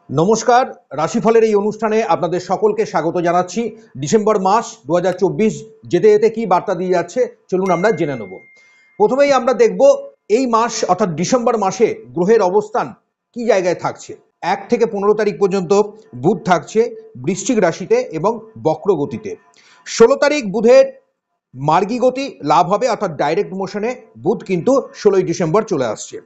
নমস্কার, রাশিফলের এই অনুষ্ঠানে আপনাদের সকলকে স্বাগত জানাচ্ছি। ডিসেম্বর মাস 2024 যেতে যেতে কি বার্তা দিয়ে যাচ্ছে চলুন আমরা জেনে নেব। প্রথমেই আমরা দেখব এই মাস অর্থাৎ ডিসেম্বর মাসে গ্রহের অবস্থান কি জায়গায় থাকছে। 1 থেকে 15 তারিখ পর্যন্ত বুধ থাকছে বৃশ্চিক রাশিতে এবং বক্র গতিতে। 16 তারিখ বুধের মার্গী গতি লাভ হবে অর্থাৎ ডাইরেক্ট মোশনে বুধ কিন্তু 16ই ডিসেম্বর চলে আসছে।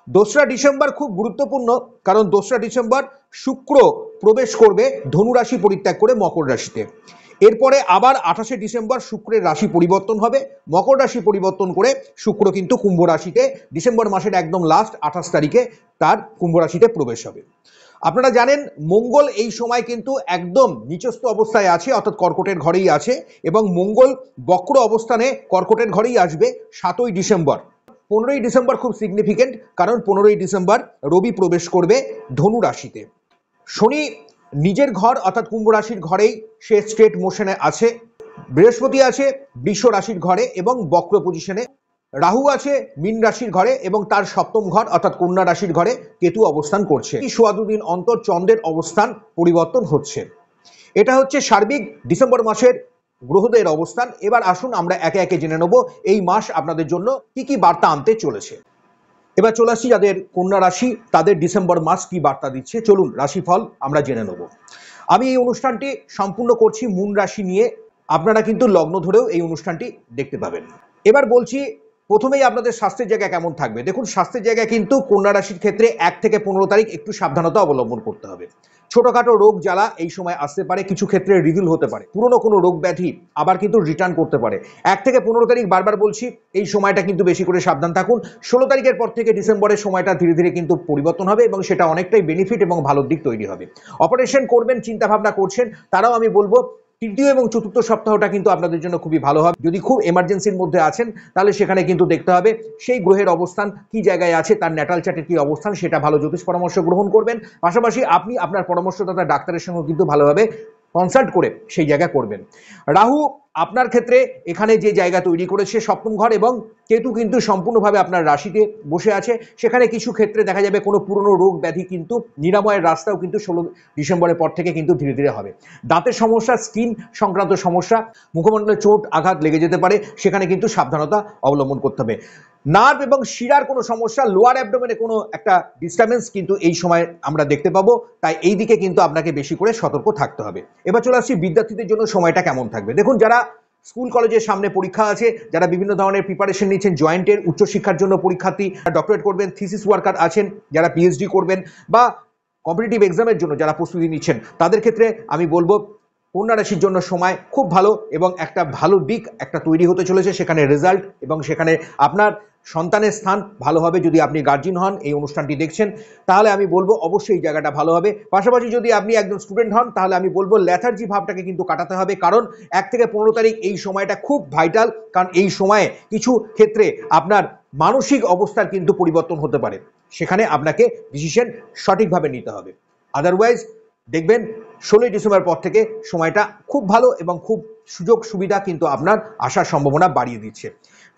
2রা ডিসেম্বর খুব গুরুত্বপূর্ণ, কারণ 2রা ডিসেম্বর শুক্র প্রবেশ করবে ধনু রাশি পরিত্যাগ করে মকর রাশিতে। এরপরে আবার 28শে ডিসেম্বর শুক্রের রাশি পরিবর্তন হবে, মকর রাশি পরিবর্তন করে শুক্র কিন্তু কুম্ভ রাশিতে ডিসেম্বর মাসের একদম লাস্ট 28 তারিখে তার কুম্ভ রাশিতে প্রবেশ হবে। আপনারা জানেন মঙ্গল এই সময় কিন্তু একদম নিচস্থ অবস্থায় আছে অর্থাৎ কর্কটের ঘরেই আছে এবং মঙ্গল বক্র অবস্থানে কর্কটের ঘরেই আসবে 7ই ডিসেম্বর। 15ই ডিসেম্বর খুব সিগনিফিকেন্ট, কারণ 15ই ডিসেম্বর রবি প্রবেশ করবে ধনু রাশিতে। শনি নিজের ঘর অর্থাৎ কুম্ভ রাশির ঘরেই সে স্ট্রেট মোশনে আছে। বৃহস্পতি আছে বৃষ রাশির ঘরে এবং বক্র পজিশনে। রাহু আছে মীন রাশির ঘরে এবং তার সপ্তম ঘর অর্থাৎ কন্যা রাশির ঘরে কেতু অবস্থান করছে। সোয়া দুদিন অন্তর চন্দ্রের অবস্থান পরিবর্তন হচ্ছে। এটা হচ্ছে সার্বিক ডিসেম্বর মাসের গ্রহদের অবস্থান। এবার আসুন আমরা একে একে জেনে নেব এই মাস আপনাদের জন্য কি কি বার্তা আনতে চলেছে। এবার চলে আসছি যাদের কন্যা রাশি, তাদের ডিসেম্বর মাস কি বার্তা দিচ্ছে চলুন রাশিফল আমরা জেনে নেব। আমি এই অনুষ্ঠানটি সম্পূর্ণ করছি মূন রাশি নিয়ে, আপনারা কিন্তু লগ্ন ধরেও এই অনুষ্ঠানটি দেখতে পাবেন। এবার বলছি প্রথমেই আপনাদের স্বাস্থ্যের জায়গা কেমন থাকবে। দেখুন, স্বাস্থ্যের জায়গা কিন্তু কন্যা রাশির ক্ষেত্রে 1 থেকে 15 তারিখ একটু সাবধানতা অবলম্বন করতে হবে। ছোটখাটো রোগ জ্বালা এই সময় আসতে পারে, কিছু ক্ষেত্রে রিভিল হতে পারে, পুরনো কোনো রোগ ব্যাধি আবার কিন্তু রিটার্ন করতে পারে। 1 থেকে 15 তারিখ বারবার বলছি এই সময়টা কিন্তু বেশি করে সাবধান থাকুন। 16 তারিখের পর থেকে ডিসেম্বরের সময়টা ধীরে ধীরে কিন্তু পরিবর্তন হবে এবং সেটা অনেকটাই বেনিফিট এবং ভালো দিক তৈরি হবে। অপারেশন করবেন চিন্তা ভাবনা করছেন, তারাও আমি বলবো তৃতীয় এবং চতুর্থ সপ্তাহটা কিন্তু আপনাদের জন্য খুবই ভালো হবে। যদি খুব এমার্জেন্সির মধ্যে আছেন তাহলে সেখানে কিন্তু দেখতে হবে সেই গ্রহের অবস্থান কি জায়গায় আছে, তার ন্যাটাল চার্টের কি অবস্থান, সেটা ভালো জ্যোতিষ পরামর্শ গ্রহণ করবেন। পাশাপাশি আপনি আপনার পরামর্শদাতা ডাক্তারের সঙ্গে কিন্তু ভালোভাবে কনসাল্ট করে সেই জায়গা করবেন। রাহু আপনার ক্ষেত্রে এখানে যে জায়গা তৈরি করেছে সপ্তম ঘর, এবং কেতু কিন্তু সম্পূর্ণভাবে আপনার রাশিতে বসে আছে। সেখানে কিছু ক্ষেত্রে দেখা যাবে কোনো পুরনো রোগ ব্যাধি কিন্তু নিরাময়ের রাস্তাও কিন্তু 16 ডিসেম্বরের পর থেকে কিন্তু ধীরে ধীরে হবে। দাঁতের সমস্যা, স্কিন সংক্রান্ত সমস্যা, মুখমণ্ডলে চোট আঘাত লেগে যেতে পারে, সেখানে কিন্তু সাবধানতা অবলম্বন করতে হবে। নার্ভ এবং শিরার কোনো সমস্যা, লোয়ার অ্যাবডোমেনে কোনো একটা ডিস্টারবেন্স কিন্তু এই সময় আমরা দেখতে পাবো, তাই এই দিকে কিন্তু আপনাকে বেশি করে সতর্ক থাকতে হবে। এবার চলে আসছি বিদ্যার্থীদের জন্য সময়টা কেমন থাকবে। দেখুন, যারা স্কুল কলেজের সামনে পরীক্ষা আছে, যারা বিভিন্ন ধরনের প্রিপারেশন নিচ্ছেন, জয়েন্টের উচ্চশিক্ষার জন্য পরীক্ষার্থী, ডক্টরেট করবেন, থিসিস ওয়ার্কার আছেন, যারা পিএইচডি করবেন বা কম্পিটিটিভ এক্সামের জন্য যারা প্রস্তুতি নিচ্ছেন, তাদের ক্ষেত্রে আমি বলবো কন্যা রাশির জন্য সময় খুব ভালো এবং একটা ভালো দিক একটা তৈরি হতে চলেছে। সেখানে রেজাল্ট এবং সেখানে আপনার সন্তানের স্থান ভালো হবে। যদি আপনি গার্জিয়ান হন, এই অনুষ্ঠানটি দেখছেন, তাহলে আমি বলবো অবশ্যই এই জায়গাটা ভালো হবে। পাশাপাশি যদি আপনি একজন স্টুডেন্ট হন, তাহলে আমি বলবো লেথার্জি ভাবটাকে কিন্তু কাটাতে হবে, কারণ 1 থেকে 15 তারিখ এই সময়টা খুব ভাইটাল। কারণ এই সময়ে কিছু ক্ষেত্রে আপনার মানসিক অবস্থার কিন্তু পরিবর্তন হতে পারে, সেখানে আপনাকে ডিসিশন সঠিকভাবে নিতে হবে। আদারওয়াইজ দেখবেন 16 ডিসেম্বর পর থেকে সময়টা খুব ভালো এবং খুব সুযোগ সুবিধা কিন্তু আপনার আসার সম্ভাবনা বাড়িয়ে দিচ্ছে।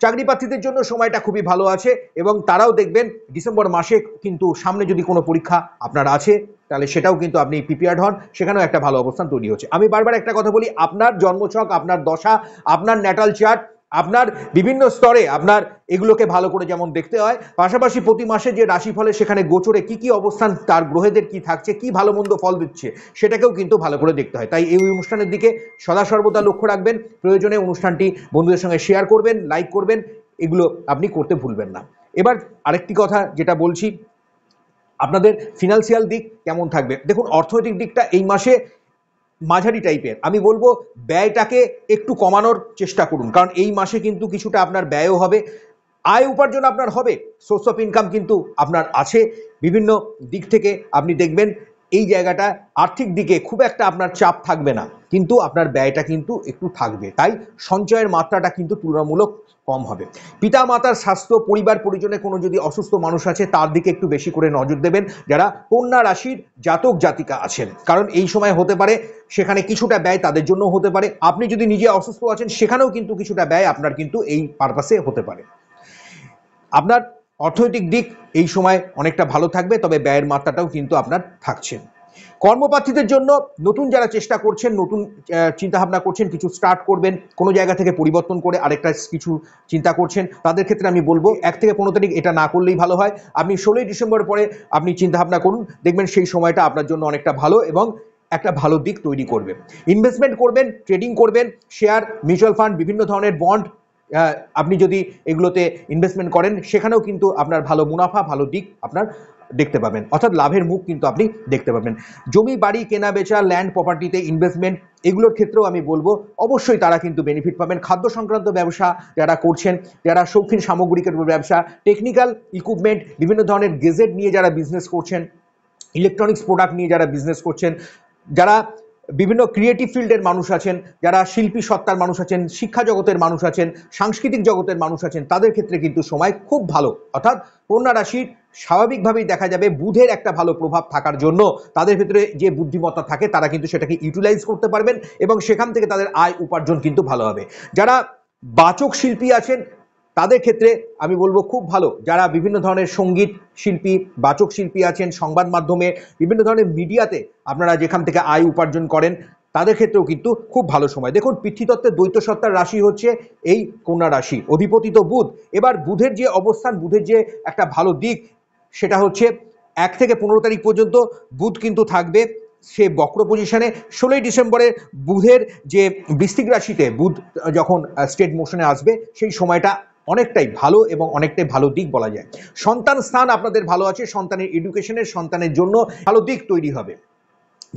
চাকরি প্রার্থীদের জন্য সময়টা খুবই ভালো আছে এবং তারাও দেখবেন ডিসেম্বর মাসে কিন্তু সামনে যদি কোনো পরীক্ষা আপনার আছে তাহলে সেটাও কিন্তু আপনি প্রিপেয়ার্ড হন, সেখানেও একটা ভালো অবস্থান তৈরি হচ্ছে। আমি বারবার একটা কথা বলি, আপনার জন্মছক, আপনার দশা, আপনার ন্যাটাল চার্ট, আপনার বিভিন্ন স্তরে আপনার এগুলোকে ভালো করে যেমন দেখতে হয়, পাশাপাশি প্রতি মাসে যে রাশিফলে সেখানে গোচরে কি কি অবস্থান, তার গ্রহেদের কি থাকছে, কি ভালো মন্দ ফল দিচ্ছে, সেটাকেও কিন্তু ভালো করে দেখতে হয়। তাই এই অনুষ্ঠানের দিকে সদা সর্বদা লক্ষ্য রাখবেন। প্রয়োজনে অনুষ্ঠানটি বন্ধুদের সঙ্গে শেয়ার করবেন, লাইক করবেন, এগুলো আপনি করতে ভুলবেন না। এবার আরেকটি কথা যেটা বলছি, আপনাদের ফিনান্সিয়াল দিক কেমন থাকবে। দেখুন, অর্থনৈতিক দিকটা এই মাসে মাঝারি টাইপের। আমি বলবো ব্যয়টাকে একটু কমানোর চেষ্টা করুন, কারণ এই মাসে কিন্তু কিছুটা আপনার ব্যয়ও হবে। আয় উপার্জন আপনার হবে, সোর্স অফ ইনকাম কিন্তু আপনার আছে। বিভিন্ন দিক থেকে আপনি দেখবেন এই জায়গাটা আর্থিক দিকে খুব একটা আপনার চাপ থাকবে না, কিন্তু আপনার ব্যয়টা কিন্তু একটু থাকবে। তাই সঞ্চয়ের মাত্রাটা কিন্তু তুলনামূলক কম হবে। পিতা মাতার স্বাস্থ্য, পরিবার পরিজনে কোনো যদি অসুস্থ মানুষ আছে তার দিকে একটু বেশি করে নজর দেবেন যারা কন্যা রাশির জাতক জাতিকা আছেন, কারণ এই সময় হতে পারে সেখানে কিছুটা ব্যয় তাদের জন্য হতে পারে। আপনি যদি নিজে অসুস্থ আছেন সেখানেও কিন্তু কিছুটা ব্যয় আপনার কিন্তু এই পারপাসে হতে পারে। আপনার অর্থনৈতিক দিক এই সময় অনেকটা ভালো থাকবে, তবে ব্যয়ের মাত্রাটাও কিন্তু আপনার থাকছে। কর্মপ্রার্থীদের জন্য নতুন যারা চেষ্টা করছেন, নতুন চিন্তাভাবনা করছেন, কিছু স্টার্ট করবেন, কোনো জায়গা থেকে পরিবর্তন করে আরেকটা কিছু চিন্তা করছেন, তাদের ক্ষেত্রে আমি বলবো 1 থেকে 15 তারিখ এটা না করলেই ভালো হয়। আপনি 16ই ডিসেম্বর পরে আপনি চিন্তাভাবনা করুন, দেখবেন সেই সময়টা আপনার জন্য অনেকটা ভালো এবং একটা ভালো দিক তৈরি করবে। ইনভেস্টমেন্ট করবেন, ট্রেডিং করবেন, শেয়ার, মিউচুয়াল ফান্ড, বিভিন্ন ধরনের বন্ড, আপনি যদি এগুলোতে ইনভেস্টমেন্ট করেন সেখানেও কিন্তু আপনার ভালো মুনাফা, ভালো দিক আপনার দেখতে পাবেন, অর্থাৎ লাভের মুখ কিন্তু আপনি দেখতে পাবেন। জমি বাড়ি কেনা বেচা, ল্যান্ড প্রপার্টিতে ইনভেস্টমেন্ট, এগুলোর ক্ষেত্রেও আমি বলবো অবশ্যই তারা কিন্তু বেনিফিট পাবেন। খাদ্য সংক্রান্ত ব্যবসা যারা করছেন, যারা শৌখিন সামগ্রিকের ব্যবসা, টেকনিক্যাল ইকুইপমেন্ট, বিভিন্ন ধরনের গেজেট নিয়ে যারা বিজনেস করছেন, ইলেকট্রনিক্স প্রোডাক্ট নিয়ে যারা বিজনেস করছেন, যারা বিভিন্ন ক্রিয়েটিভ ফিল্ডের মানুষ আছেন, যারা শিল্পী সত্তার মানুষ আছেন, শিক্ষা জগতের মানুষ আছেন, সাংস্কৃতিক জগতের মানুষ আছেন, তাদের ক্ষেত্রে কিন্তু সময় খুব ভালো। অর্থাৎ কন্যা রাশির স্বাভাবিকভাবেই দেখা যাবে বুধের একটা ভালো প্রভাব থাকার জন্য তাদের ভিতরে যে বুদ্ধিমত্তা থাকে তারা কিন্তু সেটাকে ইউটিলাইজ করতে পারবেন এবং সেখান থেকে তাদের আয় উপার্জন কিন্তু ভালো হবে। যারা বাচক শিল্পী আছেন তাদের ক্ষেত্রে আমি বলবো খুব ভালো। যারা বিভিন্ন ধরনের সঙ্গীত শিল্পী, বাচক শিল্পী আছেন, সংবাদ মাধ্যমে, বিভিন্ন ধরনের মিডিয়াতে আপনারা যেখান থেকে আয় উপার্জন করেন, তাদের ক্ষেত্রেও কিন্তু খুব ভালো সময়। দেখুন, পিতৃতত্ত্বের দ্বৈত সত্তার রাশি হচ্ছে এই কন্যা রাশি, অধিপতি তো বুধ। এবার বুধের যে অবস্থান, বুধের যে একটা ভালো দিক, সেটা হচ্ছে 1 থেকে 15 তারিখ পর্যন্ত বুধ কিন্তু থাকবে সে বক্র পজিশনে। 16ই ডিসেম্বরে বুধের যে বৃশ্চিক রাশিতে বুধ যখন স্টেট মোশনে আসবে, সেই সময়টা অনেকটাই ভালো এবং অনেকটাই ভালো দিক বলা যায়। সন্তান স্থান আপনাদের ভালো আছে, সন্তানের এডুকেশনের, সন্তানের জন্য ভালো দিক তৈরি হবে।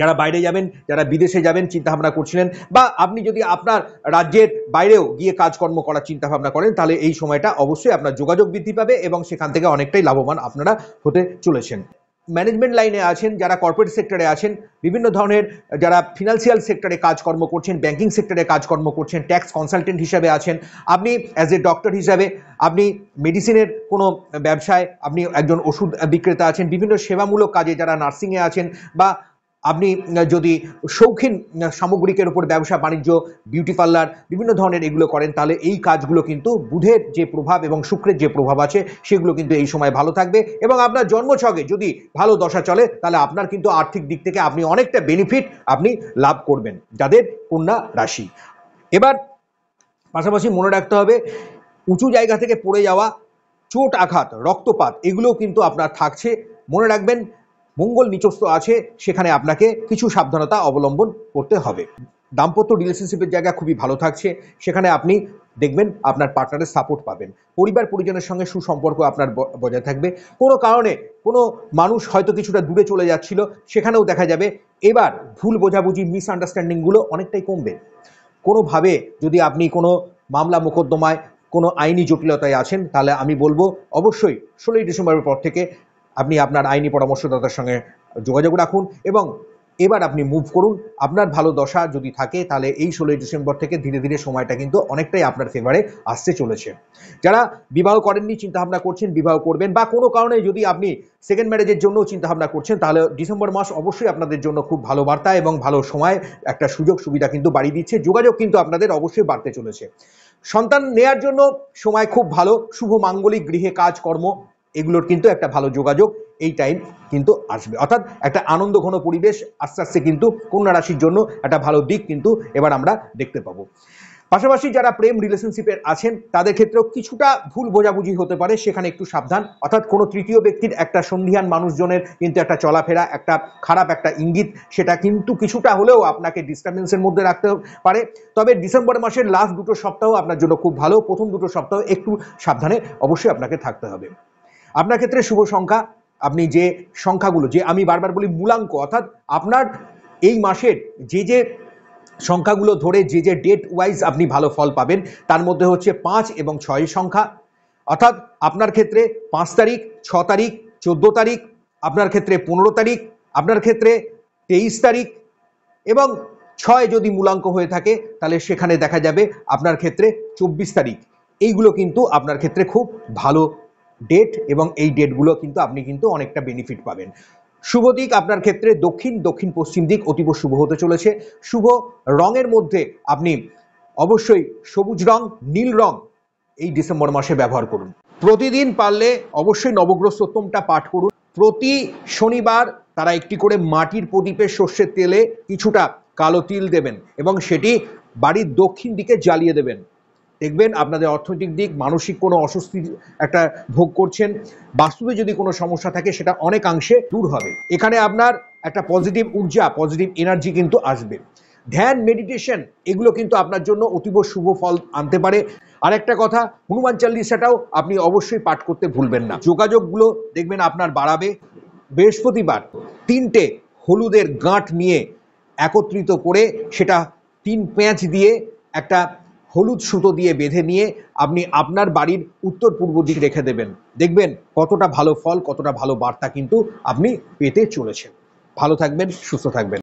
যারা বাইরে যাবেন, যারা বিদেশে যাবেন চিন্তাভাবনা করছিলেন, বা আপনি যদি আপনার রাজ্যের বাইরেও গিয়ে কাজকর্ম করার চিন্তাভাবনা করেন, তাহলে এই সময়টা অবশ্যই আপনার যোগাযোগ বৃদ্ধি পাবে এবং সেখান থেকে অনেকটাই লাভবান আপনারা হতে চলেছেন। ম্যানেজমেন্ট লাইনে আছেন, যারা কর্পোরেট সেক্টরে আছেন, বিভিন্ন ধরনের যারা ফিনান্সিয়াল সেক্টরে কাজকর্ম করছেন, ব্যাংকিং সেক্টরে কাজকর্ম করছেন, ট্যাক্স কনসালটেন্ট হিসাবে আছেন, আপনি অ্যাজ এ ডক্টর হিসাবে, আপনি মেডিসিনের কোনো ব্যবসায়, আপনি একজন ওষুধ বিক্রেতা আছেন, বিভিন্ন সেবামূলক কাজে যারা নার্সিংয়ে আছেন, বা আপনি যদি শৌখিন সামগ্রিকের উপর ব্যবসা বাণিজ্য, বিউটি পার্লার, বিভিন্ন ধরনের এগুলো করেন, তাহলে এই কাজগুলো কিন্তু বুধের যে প্রভাব এবং শুক্রের যে প্রভাব আছে সেগুলো কিন্তু এই সময় ভালো থাকবে। এবং আপনার জন্মছকে যদি ভালো দশা চলে, তাহলে আপনার কিন্তু আর্থিক দিক থেকে আপনি অনেকটা বেনিফিট আপনি লাভ করবেন, যাদের কন্যা রাশি। এবার পাশাপাশি মনে রাখতে হবে, উঁচু জায়গা থেকে পড়ে যাওয়া, চোট আঘাত, রক্তপাত, এগুলোও কিন্তু আপনার থাকছে। মনে রাখবেন, মঙ্গল নিচস্থ আছে, সেখানে আপনাকে কিছু সাবধানতা অবলম্বন করতে হবে। দাম্পত্য রিলেশনশিপের জায়গা খুবই ভালো থাকছে, সেখানে আপনি দেখবেন আপনার পার্টনারের সাপোর্ট পাবেন। পরিবার পরিজনের সঙ্গে সুসম্পর্ক আপনার বজায় থাকবে। কোনো কারণে কোনো মানুষ হয়তো কিছুটা দূরে চলে যাচ্ছিল, সেখানেও দেখা যাবে এবার ভুল বোঝাবুঝি, মিসআন্ডারস্ট্যান্ডিংগুলো অনেকটাই কমবে। কোনোভাবে যদি আপনি কোনো মামলা মোকদ্দমায়, কোনো আইনি জটিলতায় আছেন, তাহলে আমি বলবো অবশ্যই 16ই ডিসেম্বরের পর থেকে আপনি আপনার আইনি পরামর্শদাতার সঙ্গে যোগাযোগ রাখুন এবং এবার আপনি মুভ করুন। আপনার ভালো দশা যদি থাকে, তাহলে এই 16ই ডিসেম্বর থেকে ধীরে ধীরে সময়টা কিন্তু অনেকটাই আপনার ফেভারে আসতে চলেছে। যারা বিবাহ করেননি, চিন্তাভাবনা করছেন বিবাহ করবেন, বা কোনো কারণে যদি আপনি সেকেন্ড ম্যারেজের জন্য চিন্তাভাবনা করছেন, তাহলে ডিসেম্বর মাস অবশ্যই আপনাদের জন্য খুব ভালো বার্তা এবং ভালো সময়, একটা সুযোগ সুবিধা কিন্তু বাড়িয়ে দিচ্ছে। যোগাযোগ কিন্তু আপনাদের অবশ্যই বাড়তে চলেছে। সন্তান নেয়ার জন্য সময় খুব ভালো, শুভ মাঙ্গলিক, গৃহে কাজকর্ম, এগুলোর কিন্তু একটা ভালো যোগাযোগ এই টাইম কিন্তু আসবে। অর্থাৎ একটা আনন্দ ঘন পরিবেশ আস্তে আস্তে কিন্তু কন্যা রাশির জন্য একটা ভালো দিক কিন্তু এবার আমরা দেখতে পাবো। পাশাপাশি যারা প্রেম রিলেশনশিপের আছেন, তাদের ক্ষেত্রেও কিছুটা ভুল বোঝাবুঝি হতে পারে, সেখানে একটু সাবধান। অর্থাৎ কোনো তৃতীয় ব্যক্তির একটা সন্ধিহান মানুষজনের কিন্তু একটা চলাফেরা, একটা খারাপ একটা ইঙ্গিত, সেটা কিন্তু কিছুটা হলেও আপনাকে ডিস্টারবেন্সের মধ্যে রাখতে পারে। তবে ডিসেম্বর মাসের লাস্ট দুটো সপ্তাহ আপনার জন্য খুব ভালো, প্রথম দুটো সপ্তাহ একটু সাবধানে অবশ্যই আপনাকে থাকতে হবে। আপনার ক্ষেত্রে শুভ সংখ্যা, আপনি যে সংখ্যাগুলো, যে আমি বারবার বলি মূলাঙ্ক, অর্থাৎ আপনার এই মাসের যে যে সংখ্যাগুলো ধরে যে যে ডেট ওয়াইজ আপনি ভালো ফল পাবেন, তার মধ্যে হচ্ছে 5 এবং 6 সংখ্যা। অর্থাৎ আপনার ক্ষেত্রে 5 তারিখ, 6 তারিখ, 14 তারিখ, আপনার ক্ষেত্রে 15 তারিখ, আপনার ক্ষেত্রে 23 তারিখ এবং 6 যদি মূলাঙ্ক হয়ে থাকে, তাহলে সেখানে দেখা যাবে আপনার ক্ষেত্রে 24 তারিখ। এইগুলো কিন্তু আপনার ক্ষেত্রে খুব ভালো ডেট এবং এই ডেটগুলো কিন্তু আপনি কিন্তু অনেকটা বেনিফিট পাবেন। শুভ দিক আপনার ক্ষেত্রে দক্ষিণ, দক্ষিণ পশ্চিম দিক অতীব শুভ হতে চলেছে। শুভ রঙের মধ্যে আপনি অবশ্যই সবুজ রং, নীল রং এই ডিসেম্বর মাসে ব্যবহার করুন। প্রতিদিন পারলে অবশ্যই নবগ্রহ স্তোত্রটা পাঠ করুন। প্রতি শনিবার তারা একটি করে মাটির প্রদীপে সর্ষের তেলে কিছুটা কালো তিল দেবেন এবং সেটি বাড়ির দক্ষিণ দিকে জ্বালিয়ে দেবেন। দেখবেন আপনাদের অর্থনৈতিক দিক, মানসিক কোনো অস্বস্তি একটা ভোগ করছেন, বাস্তুতে যদি কোনো সমস্যা থাকে সেটা অনেকাংশে দূর হবে। এখানে আপনার একটা পজিটিভ ঊর্জা, পজিটিভ এনার্জি কিন্তু আসবে। ধ্যান, মেডিটেশন এগুলো কিন্তু আপনার জন্য অতীব শুভ ফল আনতে পারে। আর একটা কথা, হনুমান চালিসাটাও আপনি অবশ্যই পাঠ করতে ভুলবেন না। যোগাযোগগুলো দেখবেন আপনার বাড়াবে। বৃহস্পতিবার 3টে হলুদের গাঁট নিয়ে একত্রিত করে সেটা 3 প্যাঁচ দিয়ে একটা হলুদ সুতো দিয়ে বেঁধে নিয়ে আপনি আপনার বাড়ির উত্তর পূর্ব দিকে রেখে দেবেন। দেখবেন কতটা ভালো ফল, কতটা ভালো বার্তা কিন্তু আপনি পেতে চলেছেন। ভালো থাকবেন, সুস্থ থাকবেন।